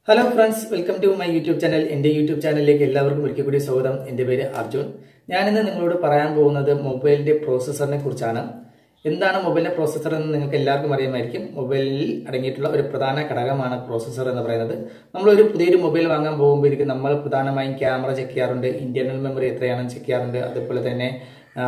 Hello friends, welcome to my YouTube channel. എൻ്റെ YouTube ചാനലിലേക്ക് എല്ലാവർക്കും ഒരിക്കൽ കൂടി സ്വാഗതം. എൻ്റെ പേര് അർജുൻ. ഞാൻ ഇന്ന് നിങ്ങളോട് പറയാൻ പോകുന്നത് മൊബൈലിന്റെ പ്രോസസ്സറിനെ കുറിച്ചാണ്. എന്താണ് മൊബൈലിന്റെ പ്രോസസ്സർ എന്ന് നിങ്ങൾക്ക് എല്ലാവർക്കും അറിയാമായിരിക്കും. മൊബൈലിൽ അടങ്ങിയിട്ടുള്ള ഒരു പ്രധാന ഘടകമാണ് പ്രോസസ്സർ എന്ന് പറയുന്നത്. നമ്മൾ ഒരു പുതിയൊരു മൊബൈൽ വാങ്ങാൻ പോകുമ്പോഴേക്കും നമ്മൾ പ്രധാനമായും ക്യാമറ ചെക്ക് ചെയ്യാറുണ്ട്, ഇന്റർണൽ മെമ്മറി എത്രയാണെന്ന് ചെക്ക് ചെയ്യാറുണ്ട്, അതുപോലെ തന്നെ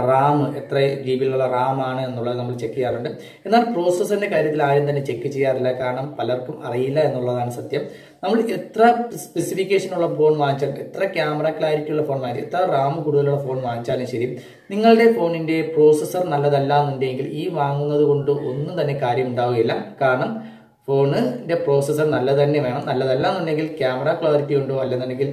റാം എത്ര GB റാം ആണ് എന്നുള്ളത് നമ്മൾ ചെക്ക് ചെയ്യാറുണ്ട്. എന്നാൽ പ്രോസസ്സറിന്റെ കാര്യത്തിൽ ആരും തന്നെ ചെക്ക് ചെയ്യാറില്ല. കാരണം പലർക്കും അറിയില്ല എന്നുള്ളതാണ് സത്യം. നമ്മൾ എത്ര സ്പെസിഫിക്കേഷൻ ഉള്ള ഫോൺ വാങ്ങിച്ചാലും, എത്ര ക്യാമറ ക്ലാരിറ്റി ഉള്ള ഫോൺ വാങ്ങിച്ചാലും, എത്ര റാം കൂടുതലുള്ള ഫോൺ വാങ്ങിച്ചാലും ശരി, നിങ്ങളുടെ ഫോണിന്റെ പ്രോസസ്സർ നല്ലതല്ല എന്നുണ്ടെങ്കിൽ ഈ വാങ്ങുന്നത് കൊണ്ട് ഒന്നും തന്നെ കാര്യം ഉണ്ടാവുകയില്ല. കാരണം ഫോണിന്റെ പ്രോസസ്സർ നല്ലത് തന്നെ വേണം. നല്ലതല്ല എന്നുണ്ടെങ്കിൽ ക്യാമറ ക്ലാരിറ്റി ഉണ്ടോ അല്ലെന്നുണ്ടെങ്കിൽ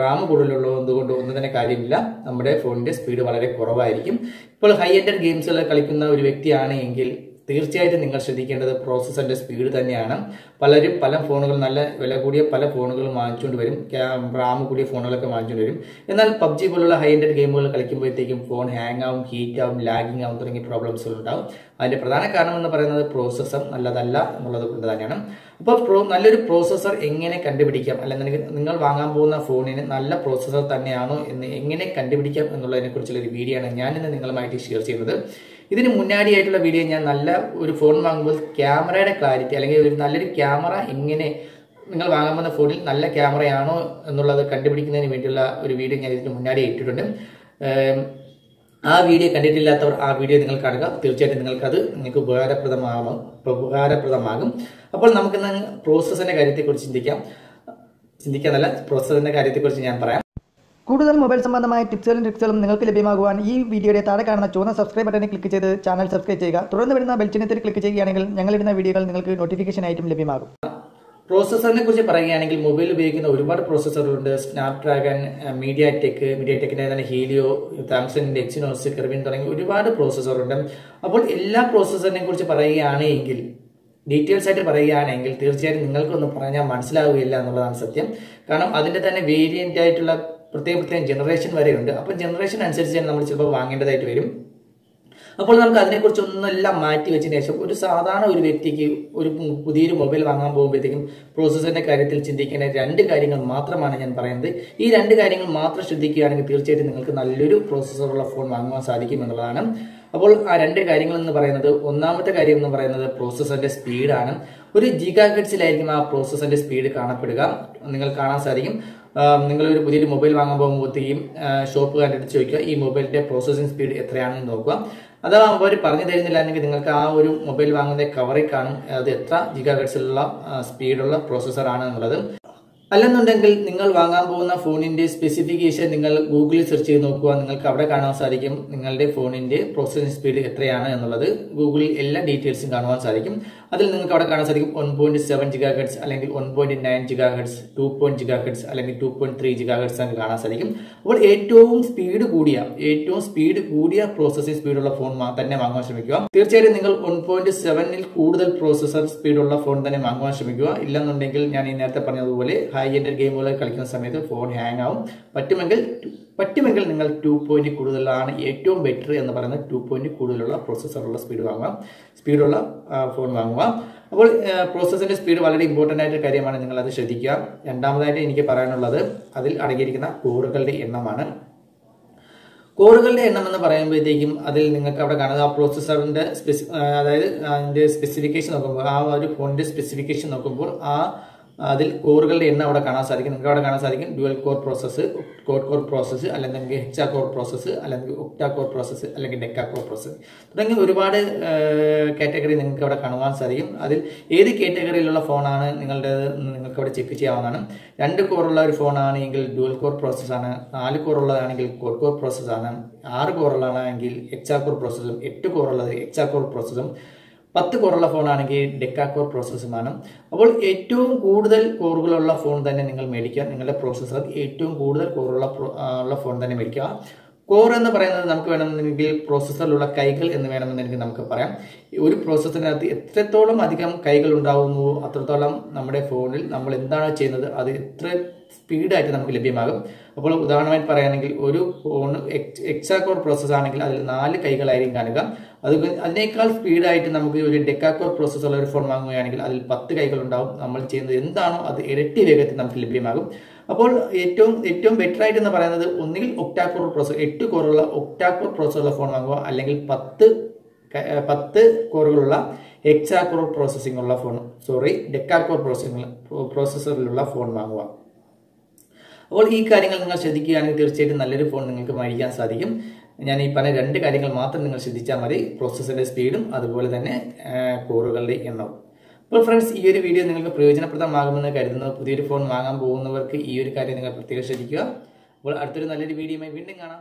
റാം കൂടുതലുള്ളോ എന്തുകൊണ്ടോ ഒന്നും തന്നെ കാര്യമില്ല. നമ്മുടെ ഫോണിന്റെ സ്പീഡ് വളരെ കുറവായിരിക്കും. ഇപ്പോൾ ഹൈ എൻഡ് ഗെയിംസുകൾ കളിക്കുന്ന ഒരു വ്യക്തിയാണ് എങ്കിൽ തീർച്ചയായിട്ടും നിങ്ങൾ ശ്രദ്ധിക്കേണ്ടത് പ്രോസസ്സറിന്റെ സ്പീഡ് തന്നെയാണ്. പലരും പല ഫോണുകൾ, നല്ല വില കൂടിയ പല ഫോണുകളും വാങ്ങിച്ചുകൊണ്ട് വരും, റാം കൂടിയ ഫോണുകളൊക്കെ വാങ്ങിച്ചുകൊണ്ട് വരും. എന്നാൽ PUBG പോലുള്ള ഹൈ എൻഡ് ഗെയിമുകൾ കളിക്കുമ്പോഴത്തേക്കും ഫോൺ ഹാങ് ആവും, ഹീറ്റ് ആവും, ലാഗിങ് ആവും തുടങ്ങിയ പ്രോബ്ലംസുകൾ ഉണ്ടാവും. അതിന്റെ പ്രധാന കാരണം എന്ന് പറയുന്നത് പ്രോസസ്സർ നല്ലതല്ല എന്നുള്ളത് കൊണ്ട് തന്നെയാണ്. അപ്പോൾ നല്ലൊരു പ്രോസസ്സർ എങ്ങനെ കണ്ടുപിടിക്കാം, അല്ലെങ്കിൽ നിങ്ങൾ വാങ്ങാൻ പോകുന്ന ഫോണിന് നല്ല പ്രോസസ്സർ തന്നെയാണോ എന്ന് എങ്ങനെ കണ്ടുപിടിക്കാം എന്നുള്ളതിനെ കുറിച്ചുള്ള ഒരു വീഡിയോ ആണ് ഞാൻ ഇന്ന് നിങ്ങളുമായിട്ട് ഷെയർ ചെയ്യുന്നത്. ഇതിന് മുന്നാടിയായിട്ടുള്ള വീഡിയോ ഞാൻ നല്ല ഒരു ഫോൺ വാങ്ങുമ്പോൾ ക്യാമറയുടെ ക്ലാരിറ്റി അല്ലെങ്കിൽ ഒരു നല്ലൊരു ക്യാമറ എങ്ങനെ നിങ്ങൾ വാങ്ങാൻ പോകുന്ന ഫോണിൽ നല്ല ക്യാമറയാണോ എന്നുള്ളത് കണ്ടുപിടിക്കുന്നതിന് വേണ്ടിയുള്ള ഒരു വീഡിയോ ഞാൻ ഇതിന് മുന്നാടി ഇട്ടിട്ടുണ്ട്. ആ വീഡിയോ കണ്ടിട്ടില്ലാത്തവർ ആ വീഡിയോ നിങ്ങൾ കാണുക. തീർച്ചയായിട്ടും നിങ്ങൾക്ക് ഉപകാരപ്രദമാകും. അപ്പോൾ നമുക്കിന്ന് പ്രോസസ്സറിന്റെ കാര്യത്തെക്കുറിച്ച് ചിന്തിക്കാനല്ല, പ്രോസസ്സറിന്റെ കാര്യത്തെക്കുറിച്ച് ഞാൻ പറയാം. കൂടുതൽ മൊബൈൽ സംബന്ധമായ ടിപ്സുകളും ട്രിക്സുകളും നിങ്ങൾക്ക് ലഭ്യമാകുവാൻ ഈ വീഡിയോയുടെ താഴെ കാണുന്ന ചുവന്ന സബ്സ്ക്രൈബ് ബട്ടണിൽ ക്ലിക്ക് ചെയ്ത് ചാനൽ സബ്സ്ക്രൈബ് ചെയ്യുക. തുടർന്ന് വരുന്ന ബെൽ ചിഹ്നത്തിൽ ക്ലിക്ക് ചെയ്യുകയാണെങ്കിൽ ഞങ്ങളിടുന്ന വീഡിയോകൾ നിങ്ങൾക്ക് നോട്ടിഫിക്കേഷൻ ആയിട്ടും ലഭ്യമാകും. പ്രോസസ്സറിനെ കുറിച്ച് പറയുകയാണെങ്കിൽ മൊബൈൽ ഉപയോഗിക്കുന്ന ഒരുപാട് പ്രോസസ്സറുകളുണ്ട്. സ്നാപ്ഡ്രാഗൺ, മീഡിയാടെക്കിന്റെ തന്നെ ഹീലിയോ, സാംസങ്ങിന്റെ എക്സിനോസ്, കെർവിൻ തുടങ്ങിയ ഒരുപാട് പ്രോസസ്സറുണ്ട്. അപ്പോൾ എല്ലാ പ്രോസസ്സറിനെ കുറിച്ച് പറയുകയാണെങ്കിൽ, ഡീറ്റെയിൽസ് ആയിട്ട് പറയുകയാണെങ്കിൽ തീർച്ചയായിട്ടും നിങ്ങൾക്കൊന്നും പറഞ്ഞാൽ മനസ്സിലാവുകയില്ല എന്നുള്ളതാണ് സത്യം. കാരണം അതിന്റെ തന്നെ വേരിയന്റ് ആയിട്ടുള്ള പ്രത്യേകം ജനറേഷൻ വരെയുണ്ട്. അപ്പോൾ ജനറേഷൻ അനുസരിച്ച് നമ്മൾ ചിലപ്പോൾ വാങ്ങേണ്ടതായിട്ട് വരും. അപ്പോൾ നമുക്ക് അതിനെക്കുറിച്ച് ഒന്നെല്ലാം മാറ്റി വെച്ചതിന് ശേഷം ഒരു സാധാരണ ഒരു വ്യക്തിക്ക് ഒരു പുതിയൊരു മൊബൈൽ വാങ്ങാൻ പോകുമ്പോഴത്തേക്കും പ്രോസസ്സറിന്റെ കാര്യത്തിൽ ചിന്തിക്കേണ്ട രണ്ട് കാര്യങ്ങൾ മാത്രമാണ് ഞാൻ പറയുന്നത്. ഈ രണ്ട് കാര്യങ്ങൾ മാത്രം ശ്രദ്ധിക്കുകയാണെങ്കിൽ തീർച്ചയായിട്ടും നിങ്ങൾക്ക് നല്ലൊരു പ്രോസസ്സറുള്ള ഫോൺ വാങ്ങുവാൻ സാധിക്കും എന്നുള്ളതാണ്. അപ്പോൾ ആ രണ്ട് കാര്യങ്ങൾ എന്ന് പറയുന്നത്, ഒന്നാമത്തെ കാര്യം എന്ന് പറയുന്നത് പ്രോസസ്സറിന്റെ സ്പീഡാണ്. ഒരു GHz ആ പ്രോസസ്സറിന്റെ സ്പീഡ് കാണപ്പെടുക. നിങ്ങൾ കാണാൻ സാധിക്കും. നിങ്ങളൊരു പുതിയൊരു മൊബൈൽ വാങ്ങാൻ പോകുമ്പോഴത്തേക്കും ഷോപ്പുകാരുടെ അടുത്ത് ചോദിക്കുക ഈ മൊബൈലിന്റെ പ്രോസസ്സിംഗ് സ്പീഡ് എത്രയാണെന്ന് നോക്കുക. അഥവാ അവർ പറഞ്ഞു തരുന്നില്ല എങ്കിൽ നിങ്ങൾക്ക് ആ ഒരു മൊബൈൽ വാങ്ങുന്ന കവറിൽ കാണും അത് എത്ര GHz സ്പീഡുള്ള പ്രോസസ്സർ ആണ് എന്നുള്ളത്. അല്ലെന്നുണ്ടെങ്കിൽ നിങ്ങൾ വാങ്ങാൻ പോകുന്ന ഫോണിന്റെ സ്പെസിഫിക്കേഷൻ നിങ്ങൾ ഗൂഗിളിൽ സെർച്ച് ചെയ്ത് നോക്കുക. നിങ്ങൾക്ക് അവിടെ കാണാൻ സാധിക്കും നിങ്ങളുടെ ഫോണിന്റെ പ്രോസസ്സിംഗ് സ്പീഡ് എത്രയാണ് എന്നുള്ളത്. ഗൂഗിളിൽ എല്ലാ ഡീറ്റെയിൽസും കാണുവാൻ സാധിക്കും. അതിൽ നിങ്ങൾക്ക് അവിടെ കാണാൻ സാധിക്കും 1.7 GHz അല്ലെങ്കിൽ 1.9 GHz, 2 GHz അല്ലെങ്കിൽ 2.3 GHz എന്ന് കാണാൻ സാധിക്കും. അപ്പോൾ ഏറ്റവും സ്പീഡ് കൂടിയ പ്രോസസ്സിംഗ് സ്പീഡുള്ള ഫോൺ തന്നെ വാങ്ങാൻ ശ്രമിക്കുക. തീർച്ചയായിട്ടും നിങ്ങൾ 1.7 കൂടുതൽ പ്രോസസ്സർ സ്പീഡുള്ള ഫോൺ തന്നെ വാങ്ങുവാൻ ശ്രമിക്കുക. ഇല്ലെന്നുണ്ടെങ്കിൽ ഞാൻ ഈ നേരത്തെ പറഞ്ഞതുപോലെ ഹൈ എൻഡ് ഗെയിമുകൾ കളിക്കുന്ന സമയത്ത് ഫോൺ ഹാങ് ആവും. പറ്റുമെങ്കിൽ നിങ്ങൾ 2 കൂടുതലാണ് ഏറ്റവും ബെറ്റർ എന്ന് പറയുന്നത്. 2 കൂടുതലുള്ള പ്രോസസ്സറുള്ള സ്പീഡുള്ള ഫോൺ വാങ്ങുക. അപ്പോൾ പ്രോസസ്സറിന്റെ സ്പീഡ് വളരെ ഇമ്പോർട്ടന്റ് ആയിട്ട് കാര്യമാണ്, നിങ്ങൾ അത് ശ്രദ്ധിക്കുക. രണ്ടാമതായിട്ട് എനിക്ക് പറയാനുള്ളത് അതിൽ അടങ്ങിയിരിക്കുന്ന കോറുകളുടെ എണ്ണമാണ്. കോറുകളുടെ എണ്ണം എന്ന് പറയുമ്പോഴത്തേക്കും അതിൽ നിങ്ങൾക്ക് അവിടെ കാണുന്നത് ആ പ്രോസസ്സറിന്റെ അതായത് അതിന്റെ സ്പെസിഫിക്കേഷൻ നോക്കുമ്പോൾ, ആ ഒരു ഫോണിന്റെ സ്പെസിഫിക്കേഷൻ നോക്കുമ്പോൾ അതിൽ കോറുകളുടെ എണ്ണം അവിടെ കാണാൻ സാധിക്കും. നിങ്ങൾക്ക് അവിടെ കാണാൻ സാധിക്കും dual core process, code core process, അല്ലെങ്കിൽ ഹെക്സാ കോർ പ്രോസസ്സ്, അല്ലെങ്കിൽ ഒക്ടാ കോർ പ്രോസസ്സ്, അല്ലെങ്കിൽ ഡെക്കാ കോർ പ്രോസസ്സ് തുടങ്ങി ഒരുപാട് കാറ്റഗറി നിങ്ങൾക്ക് അവിടെ കാണുവാൻ സാധിക്കും. അതിൽ ഏത് കാറ്റഗറിയിലുള്ള ഫോണാണ് നിങ്ങൾക്ക് അവിടെ ചെക്ക് ചെയ്യാവുന്നതാണ്. 2 കോറുള്ള ഒരു ഫോണാണ് എങ്കിൽ ഡ്യുവൽ കോർ പ്രോസസ്സാണ്, 4 കോറുള്ളതാണെങ്കിൽ കോഡ് കോർ പ്രോസസ്സാണ്, 6 കോറുള്ളതാണെങ്കിൽ ഹെക്സാ കോർ പ്രോസസ്സും, 8 കോറുള്ളത് ഹെക്സാ കോർ പ്രോസസ്സും, 10 കോറുള്ള ഫോണാണെങ്കിൽ ഡെക്കാ കോർ പ്രോസസ്സുമാണ്. അപ്പോൾ ഏറ്റവും കൂടുതൽ കോറുകളുള്ള ഫോൺ തന്നെ നിങ്ങൾ മേടിക്കുക. നിങ്ങളുടെ പ്രോസസ്സർ ഏറ്റവും കൂടുതൽ കോറുള്ള ഫോൺ തന്നെ മേടിക്കുക. കോർ എന്ന് പറയുന്നത് നമുക്ക് വേണമെന്നുണ്ടെങ്കിൽ പ്രോസസ്സറിലുള്ള കൈകൾ എന്ന് വേണമെന്നുണ്ടെങ്കിൽ നമുക്ക് പറയാം. ഒരു പ്രോസസ്സറിനകത്ത് എത്രത്തോളം അധികം കൈകൾ ഉണ്ടാകുന്നുവോ അത്രത്തോളം നമ്മുടെ ഫോണിൽ നമ്മൾ എന്താണോ ചെയ്യുന്നത് അത് എത്ര സ്പീഡായിട്ട് നമുക്ക് ലഭ്യമാകും. അപ്പോൾ ഉദാഹരണമായി പറയുകയാണെങ്കിൽ ഒരു ഫോൺ എക്സാ കോർ പ്രോസസ്സർ ആണെങ്കിൽ അതിൽ 4 കൈകളായിരിക്കും കാണുക. അതിനേക്കാൾ സ്പീഡായിട്ട് നമുക്ക് ഒരു ഡെക്കാ കോർ പ്രോസസ്സുള്ള ഒരു ഫോൺ വാങ്ങുകയാണെങ്കിൽ അതിൽ 10 കൈകളുണ്ടാവും. നമ്മൾ ചെയ്യുന്നത് എന്താണോ അത് ഇരട്ടി വേഗത്തിൽ നമുക്ക് ലഭ്യമാകും. അപ്പോൾ ഏറ്റവും ബെറ്റർ ആയിട്ട് എന്ന് പറയുന്നത് ഒന്നുകിൽ ഒക്ടാ കോർ പ്രോസസ്സർ 8 കോറുള്ള ഒക്ടാ കോർ പ്രോസസ്സറുള്ള ഫോൺ വാങ്ങുക, അല്ലെങ്കിൽ 10 കോറുകളുള്ള എക്സാ കോർ ഡെക്കാ കോർ പ്രോസസ്സറിലുള്ള ഫോൺ വാങ്ങുക. അപ്പോൾ ഈ കാര്യങ്ങൾ നിങ്ങൾ ശ്രദ്ധിക്കുകയാണെങ്കിൽ തീർച്ചയായിട്ടും നല്ലൊരു ഫോൺ നിങ്ങൾക്ക് മേടിക്കാൻ സാധിക്കും. ഞാൻ ഈ പറഞ്ഞ 2 കാര്യങ്ങൾ മാത്രം നിങ്ങൾ ശ്രദ്ധിച്ചാൽ മതി, പ്രോസസ്സറിന്റെ സ്പീഡും അതുപോലെ തന്നെ കോറുകളുടെ എണ്ണവും. അപ്പോൾ ഫ്രണ്ട്സ്, ഈ ഒരു വീഡിയോ നിങ്ങൾക്ക് പ്രയോജനപ്രദമാകുമെന്ന് കരുതുന്നു. പുതിയൊരു ഫോൺ വാങ്ങാൻ പോകുന്നവർക്ക് ഈ ഒരു കാര്യം നിങ്ങൾ പ്രത്യേകം ശ്രദ്ധിക്കുക. അപ്പോൾ അടുത്തൊരു നല്ലൊരു വീഡിയോയുമായി വീണ്ടും കാണാം.